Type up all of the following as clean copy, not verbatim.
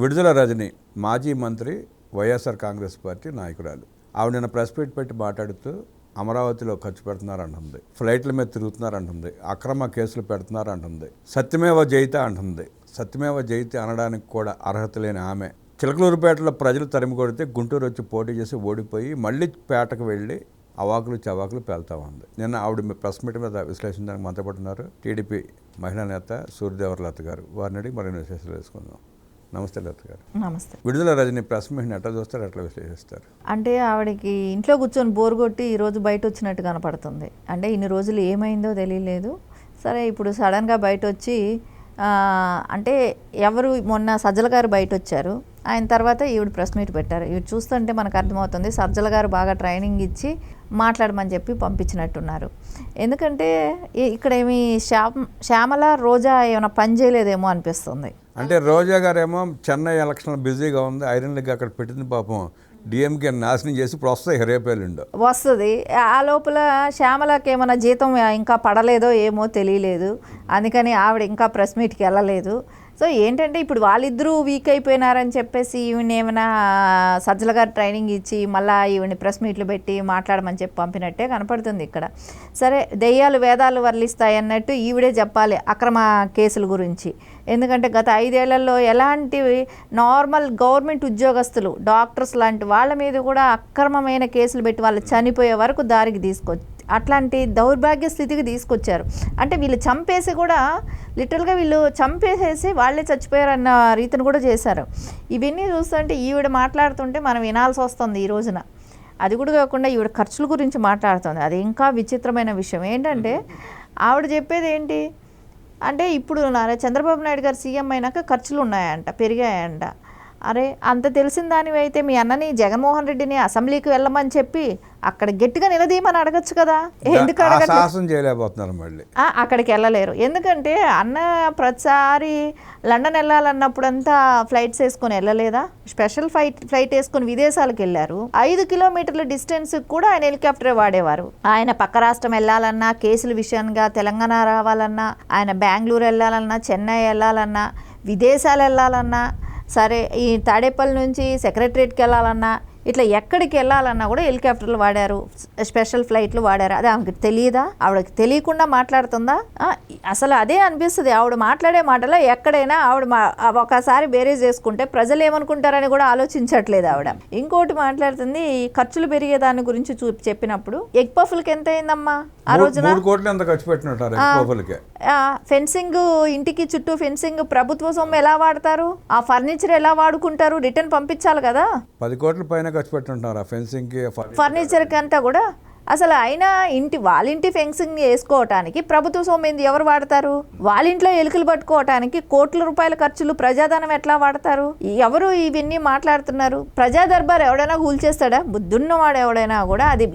విడుదల రజని మాజీ మంత్రి వైఎస్ఆర్ కాంగ్రెస్ పార్టీ నాయకురాలు. ఆవిడ నిన్న ప్రెస్ మీట్ పెట్టి మాట్లాడుతూ అమరావతిలో ఖర్చు పెడుతున్నారంటుంది, ఫ్లైట్ల మీద తిరుగుతున్నారంటుంది, అక్రమ కేసులు పెడుతున్నారంటుంది, సత్యమేవ జయిత అంటుంది. సత్యమేవ జయిత అనడానికి కూడా అర్హత లేని ఆమె చిలకలూరుపేటలో ప్రజలు తరిమి కొడితే గుంటూరు వచ్చి పోటీ చేసి ఓడిపోయి మళ్ళీ పేటకు వెళ్ళి అవాకులు చవాకులు పేలుతా ఉంది. నిన్న ఆవిడ ప్రెస్ మీట్ మీద విశ్లేషించడానికి మనతో పాటు ఉన్నారు టీడీపీ మహిళా నేత సూర్యదేవరలత గారు. వారిని అడిగి మరిన్ని విశేషాలు వేసుకుందాం. నమస్తే లత గారు. నమస్తే. విడుదల రజని ప్రెస్ మీట్ని ఎట్లా చూస్తారు, ఎట్లా విశ్లేషిస్తారు? అంటే ఆవిడకి ఇంట్లో కూర్చొని బోర్ కొట్టి ఈరోజు బయట వచ్చినట్టు కనపడుతుంది. అంటే ఇన్ని రోజులు ఏమైందో తెలియలేదు. సరే ఇప్పుడు సడన్గా బయట వచ్చి అంటే ఎవరు మొన్న సజ్జల గారు బయట వచ్చారు, ఆయన తర్వాత ఈవిడ ప్రెస్ మీట్ పెట్టారు. ఈవిడ చూస్తుంటే మనకు అర్థమవుతుంది సజ్జల గారు బాగా ట్రైనింగ్ ఇచ్చి మాట్లాడమని చెప్పి పంపించినట్టున్నారు. ఎందుకంటే ఇక్కడ ఏమి శ్యామల రోజా ఏమైనా పని చేయలేదేమో అనిపిస్తుంది. అంటే రోజా గారేమో చెన్నై ఎలక్షన్లో బిజీగా ఉంది, ఐరన్ లెగ్ అక్కడ పెట్టింది, పాపం డిఎంకే నాశనం చేసి ఇప్పుడు వస్తాయి రేపేళ్ళుండో వస్తుంది. ఆ లోపల శ్యామలకి ఏమైనా జీతం ఇంకా పడలేదో ఏమో తెలియలేదు, అందుకని ఆవిడ ఇంకా ప్రెస్ మీట్కి వెళ్ళలేదు. సో ఏంటంటే ఇప్పుడు వాళ్ళిద్దరూ వీక్ అయిపోయినారని చెప్పేసి ఈవిని ఏమైనా సజ్జల గారు ట్రైనింగ్ ఇచ్చి మళ్ళీ ఈవిని ప్రెస్ మీట్లు పెట్టి మాట్లాడమని చెప్పి పంపినట్టే కనపడుతుంది ఇక్కడ. సరే దెయ్యాలు వేదాలు వర్లిస్తాయి అన్నట్టు ఈవిడే చెప్పాలి అక్రమ కేసుల గురించి. ఎందుకంటే గత 5 ఏళ్లలో ఎలాంటి నార్మల్ గవర్నమెంట్ ఉద్యోగస్తులు డాక్టర్స్ లాంటి వాళ్ళ మీద కూడా అక్రమమైన కేసులు పెట్టి వాళ్ళు చనిపోయే వరకు దారికి అట్లాంటి దౌర్భాగ్య స్థితికి తీసుకొచ్చారు. అంటే వీళ్ళు చంపేసి కూడా లిటరల్గా వీళ్ళు చంపేసేసి వాళ్ళే చచ్చిపోయారన్న రీతిని కూడా చేశారు. ఇవన్నీ చూస్తుంటే ఈవిడ మాట్లాడుతుంటే మనం వినాల్సి వస్తుంది ఈ రోజున. అది కూడా కాకుండా ఈవిడ ఖర్చుల గురించి మాట్లాడుతుంది. అది ఇంకా విచిత్రమైన విషయం. ఏంటంటే ఆవిడ చెప్పేది ఏంటి అంటే ఇప్పుడు చంద్రబాబు నాయుడు గారు సీఎం అయినాక ఖర్చులు ఉన్నాయంట, పెరిగాయంట. అరే అంత తెలిసిన దానివి అయితే మీ అన్నని జగన్మోహన్ రెడ్డిని అసెంబ్లీకి వెళ్ళమని చెప్పి అక్కడ గట్టిగా నిలదీయమని అడగచ్చు కదా. ఎందుకు అక్కడికి వెళ్ళలేరు? ఎందుకంటే అన్న ప్రతిసారి లండన్ వెళ్ళాలన్నప్పుడంతా ఫ్లైట్స్ వేసుకొని వెళ్ళలేదా? స్పెషల్ ఫ్లైట్ వేసుకొని విదేశాలకు వెళ్ళారు. 5 కిలోమీటర్ల డిస్టెన్స్ కూడా ఆయన హెలికాప్టరే వాడేవారు. ఆయన పక్క రాష్ట్రం వెళ్ళాలన్నా, కేసుల విషయంగా తెలంగాణ రావాలన్నా, ఆయన బెంగళూరు వెళ్ళాలన్నా, చెన్నై వెళ్ళాలన్నా, విదేశాలు వెళ్ళాలన్నా, సరే ఈ తాడేపల్లి నుంచి సెక్రటరియట్కి వెళ్ళాలన్నా, ఇట్లా ఎక్కడికి వెళ్ళాలన్నా కూడా హెలికాప్టర్లు వాడారు, స్పెషల్ ఫ్లైట్లు వాడారు. అదే ఆమెకి తెలియదా? ఆవిడకి తెలియకుండా మాట్లాడుతుందా? అసలు అదే అనిపిస్తుంది. ఆవిడ మాట్లాడే మాటలో ఎక్కడైనా ఆవిడ ఒకసారి బేరేజ్ చేసుకుంటే ప్రజలు ఏమనుకుంటారని కూడా ఆలోచించట్లేదు ఆవిడ. ఇంకోటి మాట్లాడుతుంది ఈ ఖర్చులు పెరిగే దాని గురించి చెప్పినప్పుడు ఎగ్ పఫ్లకి ఎంత అయిందమ్మా ఆ రోజున? ఫెన్సింగ్, ఇంటికి చుట్టూ ఫెన్సింగ్ ప్రభుత్వ సొమ్ము ఎలా వాడతారు? ఆ ఫర్నిచర్ ఎలా వాడుకుంటారు? రిటర్న్ పంపించాలి కదా. 10 కోట్ల పైన ఖర్చు పెట్టుంటారు ఫెన్సింగ్ కి, ఫర్నిచర్ కి అంతా కూడా. అసలు అయినా వాళ్ళ ఇంటి ఫెన్సింగ్ వేసుకోవటానికి ప్రభుత్వ సొమ్ము ఎవరు వాడతారు? వాళ్ళ ఇంట్లో ఎలుకలు పట్టుకోవటానికి కోట్ల రూపాయల ఖర్చులు ప్రజాధనం ఎట్లా వాడతారు? ఎవరు ఇవన్నీ మాట్లాడుతున్నారు? ప్రజా దర్బార్ ఎవడైనా కూల్చేస్తాడా? బుద్ధున్నవాడు ఎవడైనా కూడా అది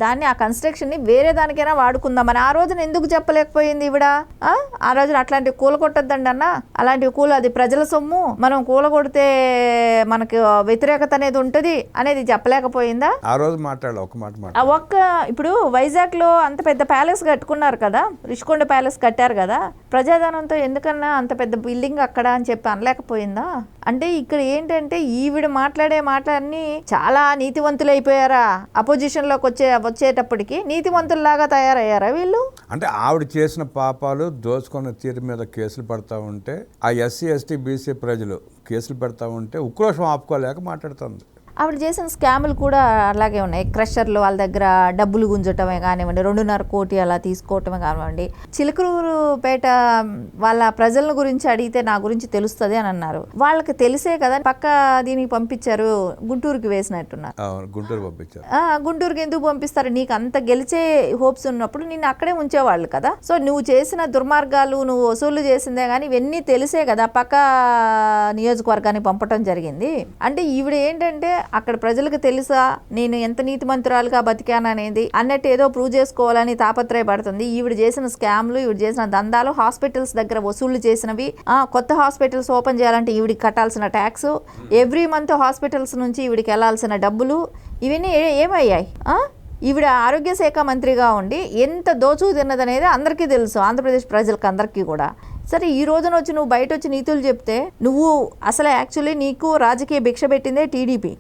దాన్ని ఆ కన్స్ట్రక్షన్ ని వేరే దానికైనా వాడుకుందామని ఆ రోజున ఎందుకు చెప్పలేకపోయింది ఈవిడ? ఆ రోజున అట్లాంటివి కూలగొట్టద్దండి అన్న, అలాంటివి అది ప్రజల సొమ్ము, మనం కూలగొడితే మనకి వ్యతిరేకత అనేది ఉంటుంది అనేది చెప్పలేకపోయిందా? ఆ రోజు మాట్లాడాలి. ఇప్పుడు వైజాగ్లో అంత పెద్ద ప్యాలెస్ కట్టుకున్నారు కదా, రిషికొండ ప్యాలెస్ కట్టారు కదా, ప్రజాధనంతో ఎందుకన్నా అంత పెద్ద బిల్డింగ్ అక్కడ అని చెప్పి అనలేకపోయిందా? అంటే ఇక్కడ ఏంటంటే ఈవిడ మాట్లాడే మాటలన్నీ చాలా నీతివంతులు అయిపోయారా? అపోజిషన్లోకి వచ్చేటప్పటికి నీతివంతుల్లాగా తయారయ్యారా వీళ్ళు? అంటే ఆవిడ చేసిన పాపాలు, దోచుకున్న తీరు మీద కేసులు పెడతా ఉంటే, ఆ ఎస్సీ ఎస్టీ బీసీ ప్రజలు కేసులు పెడతా ఉంటే ఉక్రోషం ఆపుకోలేక మాట్లాడుతుంది. ఆవిడ చేసిన స్కాములు కూడా అలాగే ఉన్నాయి. క్రషర్లు వాళ్ళ దగ్గర డబ్బులు గుంజటమే కానివ్వండి, 2.5 కోటి అలా తీసుకోవటమే కానివ్వండి. చిలకలూరుపేట వాళ్ళ ప్రజల గురించి అడిగితే నా గురించి తెలుస్తుంది అని అన్నారు. వాళ్ళకి తెలిసే కదా పక్క దీనికి పంపించారు, గుంటూరుకి వేసినట్టున్నారు. గుంటూరుకి ఎందుకు పంపిస్తారు? నీకు అంత గెలిచే హోప్స్ ఉన్నప్పుడు నిన్ను అక్కడే ఉంచేవాళ్ళు కదా. సో నువ్వు చేసిన దుర్మార్గాలు, నువ్వు వసూలు చేసిందే కానీ ఇవన్నీ తెలిసే కదా పక్క నియోజకవర్గానికి పంపటం జరిగింది. అంటే ఈవిడ ఏంటంటే అక్కడ ప్రజలకు తెలుసా నేను ఎంత నీతిమంతురాలుగా బతికాననేది అన్నట్టు ఏదో ప్రూవ్ చేసుకోవాలని తాపత్రయపడుతుంది. ఈవిడ చేసిన స్కామ్లు, ఈవిడ చేసిన దందాలు, హాస్పిటల్స్ దగ్గర వసూళ్లు చేసినవి, కొత్త హాస్పిటల్స్ ఓపెన్ చేయాలంటే ఈవిడికి కట్టాల్సిన ట్యాక్స్, ఎవ్రీ మంత్ హాస్పిటల్స్ నుంచి ఈవిడికి వెళ్లాల్సిన డబ్బులు, ఇవన్నీ ఏమయ్యాయి? ఈవిడ ఆరోగ్య శాఖ మంత్రిగా ఉండి ఎంత దోచు తిన్నదనేది అందరికీ తెలుసు, ఆంధ్రప్రదేశ్ ప్రజలకు అందరికీ కూడా. సరే ఈ రోజున వచ్చి నువ్వు బయట వచ్చి నీతులు చెప్తే నువ్వు అసలు యాక్చువల్లీ నీకు రాజకీయ భిక్ష పెట్టిందే టీడీపీ.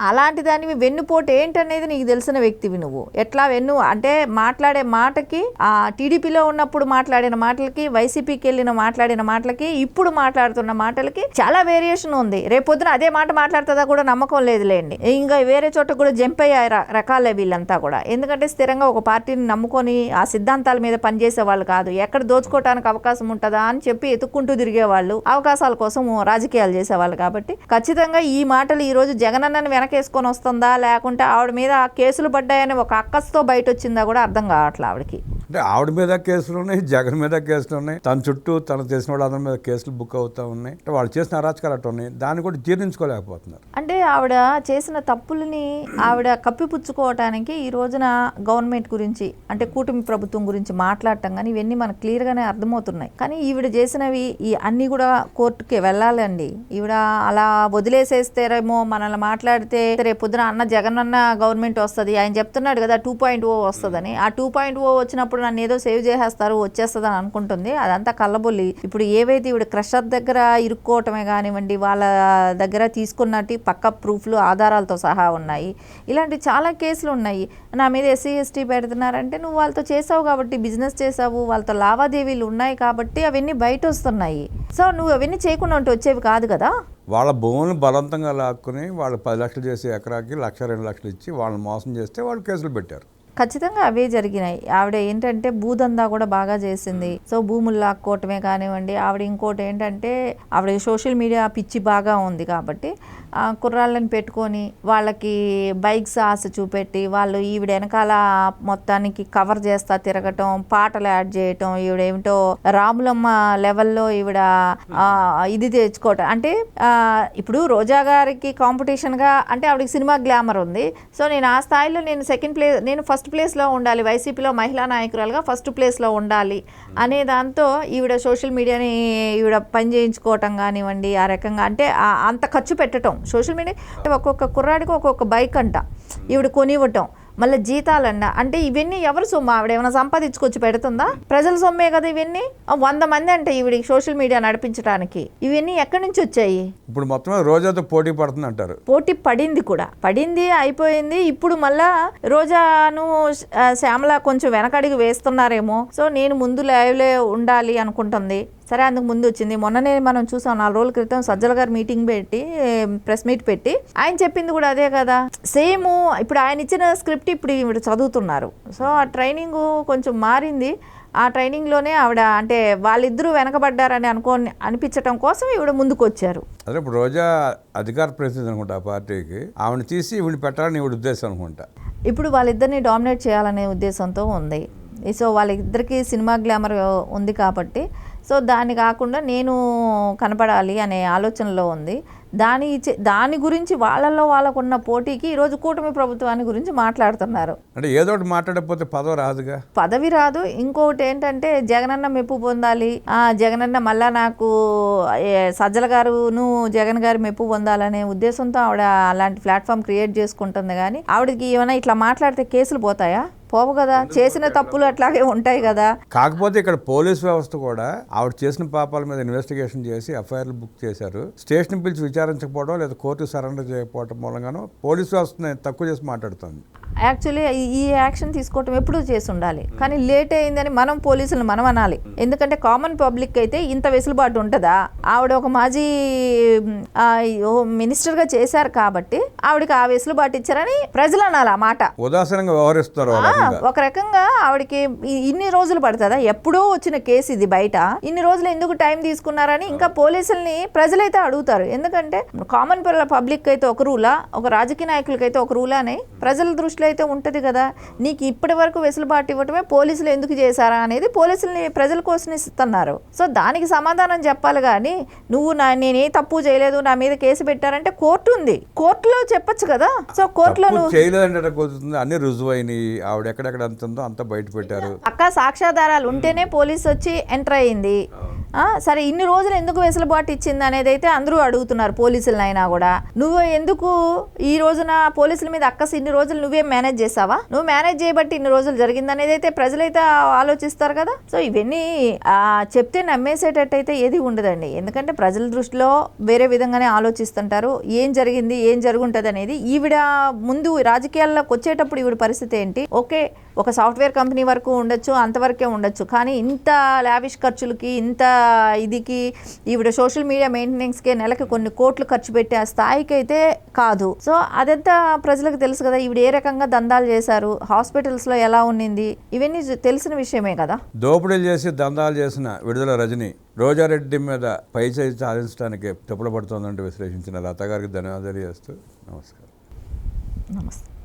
అలాంటి దానివి వెన్నుపోటు ఏంటనేది నీకు తెలిసిన వ్యక్తివి. నువ్వు ఎట్లా అంటే మాట్లాడే మాటకి ఆ టీడీపీలో ఉన్నప్పుడు మాట్లాడిన మాటలకి, వైసీపీకి వెళ్ళిన మాట్లాడిన మాటలకి, ఇప్పుడు మాట్లాడుతున్న మాటలకి చాలా వేరియేషన్ ఉంది. రేపొద్దున అదే మాట మాట్లాడుతుందా కూడా నమ్మకం లేదులేండి. ఇంకా వేరే చోట కూడా జంప్ అయ్యే రకాలే వీళ్ళంతా కూడా. ఎందుకంటే స్థిరంగా ఒక పార్టీని నమ్ముకొని ఆ సిద్ధాంతాల మీద పనిచేసే వాళ్ళు కాదు. ఎక్కడ దోచుకోవడానికి అవకాశం ఉంటుందా అని చెప్పి ఎత్తుక్కుంటూ తిరిగేవాళ్ళు, అవకాశాల కోసం రాజకీయాలు చేసేవాళ్ళు. కాబట్టి ఖచ్చితంగా ఈ మాటలు ఈ రోజు జగనన్నని వెనకేసుకొని వస్తుందా, లేకుంటే ఆవిడ మీద కేసులు పడ్డాయని ఒక అక్కస్తో బయట వచ్చిందా కూడా అర్థం కావట్లేదు ఆవిడకి. అంటే ఆవిడ మీద కేసులు ఉన్నాయి, జగన్ మీద కేసులు ఉన్నాయి, తన చుట్టూ తనకు తెలిసిన వాళ్ళందరి మీద కేసులు బుక్ అవుతూ ఉన్నాయి. అంటే వాళ్ళు చేసిన అరాచకాలు అట్టు ఉన్నాయి, దాన్ని కూడా జీర్ణించుకోలేకపోతున్నారు. అంటే ఆవిడ చేసిన తప్పుల్ని ఆవిడ కప్పిపుచ్చుకోవటానికి ఈ రోజున గవర్నమెంట్ గురించి, అంటే కూటమి ప్రభుత్వం గురించి మాట్లాడటం కానీ ఇవన్నీ మనకు క్లియర్గానే అర్థమవుతున్నాయి. కానీ ఈవిడ చేసినవి ఈ అన్నీ కూడా కోర్టుకి వెళ్ళాలండి. ఈవిడ అలా వదిలేసేస్తారేమో, మనల్ని మాట్లాడితే రేపు పొద్దున జగన్ అన్న గవర్నమెంట్ వస్తుంది, ఆయన చెప్తున్నాడు కదా 2.0 వస్తుందని. ఆ 2.0 వచ్చినప్పుడు నన్ను ఏదో సేవ్ చేసేస్తారు, వచ్చేస్తుంది అని అనుకుంటుంది. అదంతా కళ్ళబొల్లి. ఇప్పుడు ఏవైతే ఈవిడ క్రషర్ దగ్గర ఇరుక్కోవటమే కానివ్వండి, వాళ్ళ దగ్గర తీసుకున్నట్టు పక్క ప్రూఫ్లు ఆధారాలతో సహా ఉన్నాయి. ఇలాంటి చాలా కేసులు ఉన్నాయి. నా మీద SC ST పెడుతున్నారంటే నువ్వు వాళ్ళతో చేసావు కాబట్టి, బిజినెస్ చేసావు, వాళ్ళతో లావాదేవీలు ఉన్నాయి కాబట్టి అవన్నీ బయట వస్తున్నాయి. సో నువ్వు అవన్నీ చేయకుండా ఉంటే వచ్చేవి కాదు కదా. వాళ్ళ భూములను బలవంతంగా లాక్కుని వాళ్ళు 10 లక్షలు చేసే ఎకరాకి 1,00,000 2 లక్షలు ఇచ్చి వాళ్ళని మోసం చేస్తే వాళ్ళు కేసులు పెట్టారు. ఖచ్చితంగా అవే జరిగినాయి. ఆవిడ ఏంటంటే భూదందా కూడా బాగా చేసింది. సో భూములు లాక్కోవటమే కానివ్వండి, ఆవిడ ఇంకోటి ఏంటంటే ఆవిడ సోషల్ మీడియా పిచ్చి బాగా ఉంది కాబట్టి కుర్రాళ్ళని పెట్టుకొని వాళ్ళకి బైక్స్ ఆశ చూపెట్టి వాళ్ళు ఈవిడ వెనకాల మొత్తానికి కవర్ చేస్తా తిరగటం, పాటలు యాడ్ చేయటం, ఈవిడేమిటో రాములమ్మ లెవెల్లో ఈవిడ ఇది తెచ్చుకోవటం. అంటే ఇప్పుడు రోజా గారికి కాంపిటీషన్గా అంటే ఆవిడకి సినిమా గ్లామర్ ఉంది. సో నేను ఆ స్థాయిలో నేను ఫస్ట్ ప్లేస్లో ఉండాలి, వైసీపీలో మహిళా నాయకురాలుగా ఫస్ట్ ప్లేస్లో ఉండాలి అనే దాంతో ఈవిడ సోషల్ మీడియాని ఈవిడ పని చేయించుకోవటం కానివ్వండి, ఆ రకంగా అంటే అంత ఖర్చు పెట్టడం. సోషల్ మీడియా ఒక్కొక్క కుర్రాడికి ఒక్కొక్క బైక్ అంట ఈవిడ కొనివ్వటం, మళ్ళీ జీతాలంట. అంటే ఇవన్నీ ఎవరు సొమ్ము? ఆవిడ ఏమైనా సంపాదించుకొచ్చి పెడుతుందా? ప్రజల సొమ్మే కదా ఇవన్నీ. 100 మంది అంటే ఈవిడ సోషల్ మీడియా నడిపించడానికి ఇవన్నీ ఎక్కడి నుంచి వచ్చాయి? ఇప్పుడు మొత్తం రోజాతో పోటీ పడుతుంది అంటారు. పోటీ పడింది కూడా, పడింది అయిపోయింది. ఇప్పుడు మళ్ళా రోజాను శ్యామల కొంచెం వెనకడికి వేస్తున్నారేమో. సో నేను ముందు లైవ్లే ఉండాలి అనుకుంటుంది. సరే అందుకు ముందు వచ్చింది. మొన్ననే మనం చూసాం 4 రోజుల క్రితం సజ్జల గారు మీటింగ్ పెట్టి ప్రెస్ మీట్ పెట్టి ఆయన చెప్పింది కూడా అదే కదా. సేమ్ ఇప్పుడు ఆయన ఇచ్చిన స్క్రిప్ట్ ఇప్పుడు ఈవిడ చదువుతున్నారు. సో ఆ ట్రైనింగ్ కొంచెం మారింది. ఆ ట్రైనింగ్లోనే ఆవిడ అంటే వాళ్ళిద్దరూ వెనకబడ్డారని అనిపించడం కోసం ఈవిడ ముందుకు వచ్చారు. అదే ఇప్పుడు రోజా అధికార ప్రతినిధి అనుకుంటా ఆ పార్టీకి, ఆవిడ తీసి ఈవిడ పెట్టాలని ఈవిడ ఉద్దేశం అనుకుంటా. ఇప్పుడు వాళ్ళిద్దరిని డామినేట్ చేయాలనే ఉద్దేశంతో ఉంది. సో వాళ్ళిద్దరికీ సినిమా గ్లామర్ ఉంది కాబట్టి సో దాన్ని కాకుండా నేను కనపడాలి అనే ఆలోచనలో ఉంది. దాని గురించి వాళ్ళకున్న పోటీకి ఈరోజు కూటమి ప్రభుత్వాన్ని గురించి మాట్లాడుతున్నారు. అంటే ఏదో ఒకటి మాట్లాడకపోతే పదవి రాదుగా. పదవి రాదు. ఇంకొకటి ఏంటంటే జగనన్న మెప్పు పొందాలి, జగనన్న మళ్ళా నాకు సజ్జల గారును జగన్ గారు మెప్పు పొందాలనే ఉద్దేశంతో ఆవిడ అలాంటి ప్లాట్ఫామ్ క్రియేట్ చేసుకుంటుంది. కానీ ఆవిడకి ఏమైనా ఇట్లా మాట్లాడితే కేసులు పోతాయా? పోవు కదా. చేసిన తప్పులు అట్లాగే ఉంటాయి కదా. కాకపోతే ఇక్కడ పోలీస్ వ్యవస్థ కూడా ఆవిడ చేసిన పాపాల మీద ఇన్వెస్టిగేషన్ చేసి ఎఫ్ఐఆర్లు బుక్ చేశారు. స్టేషన్ పిలిచి విచారించకపోవడం లేదా కోర్టు సరెండర్ చేయకపోవడం మూలంగానూ పోలీస్ వ్యవస్థని తక్కువ చేసి మాట్లాడుతుంది. యాక్చువల్లీ ఈ యాక్షన్ తీసుకోవటం ఎప్పుడూ చేసి ఉండాలి, కానీ లేట్ అయిందని మనం పోలీసులను మనం అనాలి. ఎందుకంటే కామన్ పబ్లిక్ అయితే ఇంత వెసులుబాటు ఉంటుందా? ఆవిడ ఒక మాజీ మినిస్టర్గా చేశారు కాబట్టి ఆవిడకి ఆ వెసులుబాటు ఇచ్చారని ప్రజలు అనాలి. ఆ మాట ఉదాసీనంగా వ్యవహరిస్తారు. ఒక రకంగా ఆవిడకి ఇన్ని రోజులు పడుతుందా? ఎప్పుడో వచ్చిన కేసు ఇది, బయట ఇన్ని రోజులు ఎందుకు టైం తీసుకున్నారని ఇంకా పోలీసుల్ని ప్రజలైతే అడుగుతారు. ఎందుకంటే కామన్ పబ్లిక్ అయితే ఒక రూలా, ఒక రాజకీయ నాయకులకైతే ఒక రూలా అని ప్రజల దృష్టిలో అయితే ఉంటుంది కదా. నీకు ఇప్పటి వరకు వెసులుబాటు ఇవ్వటమే పోలీసులు ఎందుకు చేశారా అనేది పోలీసుల్ని ప్రజల కోసం ఇస్తున్నారు. సో దానికి సమాధానం చెప్పాలి. కానీ నువ్వు నేనే తప్పు చేయలేదు, నా మీద కేసు పెట్టారంటే కోర్టు ఉంది, కోర్టులో చెప్పొచ్చు కదా. సో కోర్టులో నువ్వు చేయలేదంటే అన్ని రుజువైనవి, ఆవిడ ఎక్కడెక్కడ అంత ఉందో అంత బయట పెట్టారు. పక్కా సాక్ష్యాధారాలు ఉంటేనే పోలీసు వచ్చి ఎంటర్ అయ్యింది. సరే ఇన్ని రోజులు ఎందుకు వెసులుబాటు ఇచ్చింది అనేది అయితే అందరూ అడుగుతున్నారు పోలీసులనైనా కూడా. నువ్వు ఎందుకు ఈ రోజున పోలీసుల మీద అక్కసి ఇన్ని రోజులు నువ్వేం మేనేజ్ చేసావా? నువ్వు మేనేజ్ చేయబట్టి ఇన్ని రోజులు జరిగింది అనేది అయితే ప్రజలైతే ఆలోచిస్తారు కదా. సో ఇవన్నీ చెప్తే నమ్మేసేటట్టయితే ఏది ఉండదండి. ఎందుకంటే ప్రజల దృష్టిలో వేరే విధంగానే ఆలోచిస్తుంటారు. ఏం జరిగింది, ఏం జరుగుంటుంది అనేది. ఈవిడ ముందు రాజకీయాల్లోకి వచ్చేటప్పుడు ఈవిడ పరిస్థితి ఏంటి? ఓకే, ఒక సాఫ్ట్వేర్ కంపెనీ వరకు ఉండొచ్చు, అంతవరకే ఉండొచ్చు. కానీ ఇంత లావిష్ ఖర్చులకి, ఇంత ఇదికి ఈవిడ సోషల్ మీడియా మెయింటెనెన్స్కే నెలకి కొన్ని కోట్లు ఖర్చు పెట్టే స్థాయికి అయితే కాదు. సో అదంతా ప్రజలకు తెలుసు కదా. ఈవిడ ఏ రకంగా దందాలు చేశారు, హాస్పిటల్స్లో ఎలా ఉన్నింది, ఇవన్నీ తెలిసిన విషయమే కదా. దోపిడీలు చేసి దందాలు చేసిన విడుదల రజని రోజారెడ్డి మీద పై చేయి సాధించడానికి తప్పులు పడుతోందంటూ విశ్లేషించిన లత గారికి ధన్యవాదాలు చేస్తూ నమస్కారం. నమస్తే.